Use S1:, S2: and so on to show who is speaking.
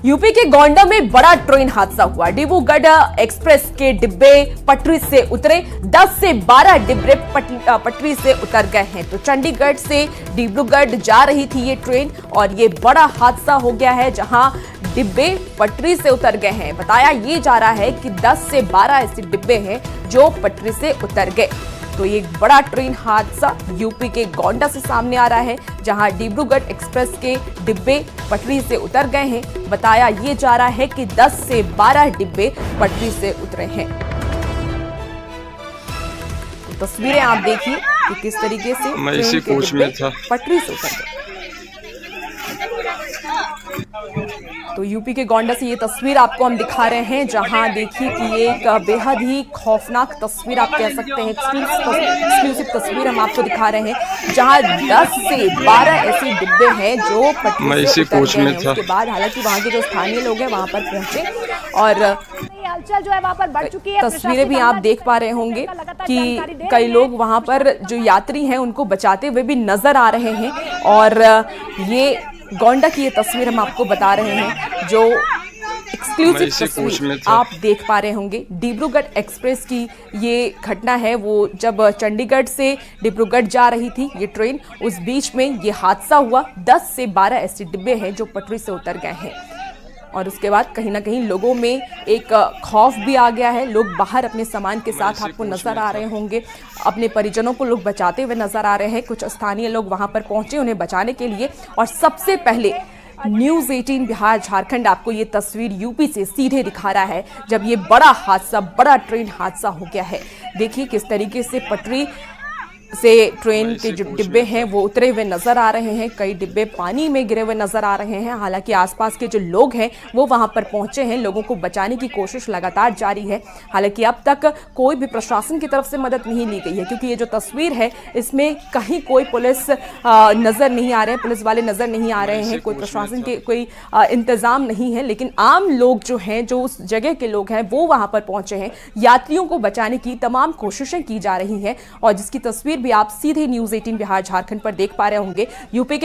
S1: UP के गोंडा में बड़ा ट्रेन हादसा हुआ। डिब्रूगढ़ एक्सप्रेस के डिब्बे पटरी से उतरे, 10 से 12 डिब्बे पटरी से उतर गए हैं। तो चंडीगढ़ से डिब्रूगढ़ जा रही थी ये ट्रेन और ये बड़ा हादसा हो गया है, जहां डिब्बे पटरी से उतर गए हैं। बताया ये जा रहा है कि 10 से 12 ऐसे डिब्बे हैं जो पटरी से उतर गए। तो ये बड़ा ट्रेन हादसा यूपी के गोंडा से सामने आ रहा है, जहां डिब्रूगढ़ एक्सप्रेस के डिब्बे पटरी से उतर गए हैं। बताया ये जा रहा है कि 10 से 12 डिब्बे पटरी से उतरे हैं। तो तस्वीरें आप देखिए कि किस तरीके से
S2: मैं इसी कोच में था,
S1: पटरी से उतर गए। तो यूपी के गोंडा से ये तस्वीर आपको हम दिखा रहे हैं, जहां देखिए कि ये एक बेहद ही खौफनाक तस्वीर आप कह सकते हैं, एक्सक्लूसिव तस्वीर हम आपको दिखा रहे हैं, जहां 10 से 12 ऐसे डिब्बे हैं जो पटरी से उतर गए हैं। उसके बाद हालांकि वहां के जो स्थानीय लोग हैं वहां पर पहुंचे और
S3: हलचल जो है वहां पर बढ़ चुकी है।
S1: तस्वीरें भी आप देख पा रहे होंगे कि कई लोग वहां पर जो यात्री हैं उनको बचाते हुए भी नजर आ रहे हैं। और ये गोंडा की ये तस्वीर हम आपको बता रहे हैं, जो एक्सक्लूसिव तस्वीर आप देख पा रहे होंगे। डिब्रूगढ़ एक्सप्रेस की ये घटना है, वो जब चंडीगढ़ से डिब्रूगढ़ जा रही थी ये ट्रेन, उस बीच में ये हादसा हुआ। 10 से 12 ऐसे डिब्बे हैं जो पटरी से उतर गए हैं और उसके बाद कहीं ना कहीं लोगों में एक खौफ भी आ गया है। लोग बाहर अपने सामान के साथ आपको नजर आ रहे होंगे, अपने परिजनों को लोग बचाते हुए नजर आ रहे हैं। कुछ स्थानीय लोग वहां पर पहुंचे उन्हें बचाने के लिए। और सबसे पहले न्यूज़ 18 बिहार झारखंड आपको ये तस्वीर यूपी से सीधे दिखा रहा है, जब ये बड़ा हादसा, बड़ा ट्रेन हादसा हो गया है। देखिए किस तरीके से पटरी से ट्रेन के जो डिब्बे हैं वो उतरे हुए नजर आ रहे हैं। कई डिब्बे पानी में गिरे हुए नजर आ रहे हैं। हालांकि आसपास के जो लोग हैं वो वहां पर पहुंचे हैं, लोगों को बचाने की कोशिश लगातार जारी है। हालांकि अब तक कोई भी प्रशासन की तरफ से मदद नहीं ली गई है, क्योंकि ये जो तस्वीर है इसमें कहीं कोई पुलिस नजर नहीं आ रहे हैं, पुलिस वाले नजर नहीं आ रहे हैं, कोई प्रशासन के कोई इंतजाम नहीं है। लेकिन आम लोग जो हैं, जो उस जगह के लोग हैं, वो वहां पर पहुंचे हैं। यात्रियों को बचाने की तमाम कोशिशें की जा रही हैं और जिसकी तस्वीर भी आप सीधे न्यूज़ 18 बिहार झारखंड पर देख पा रहे होंगे। यूपी के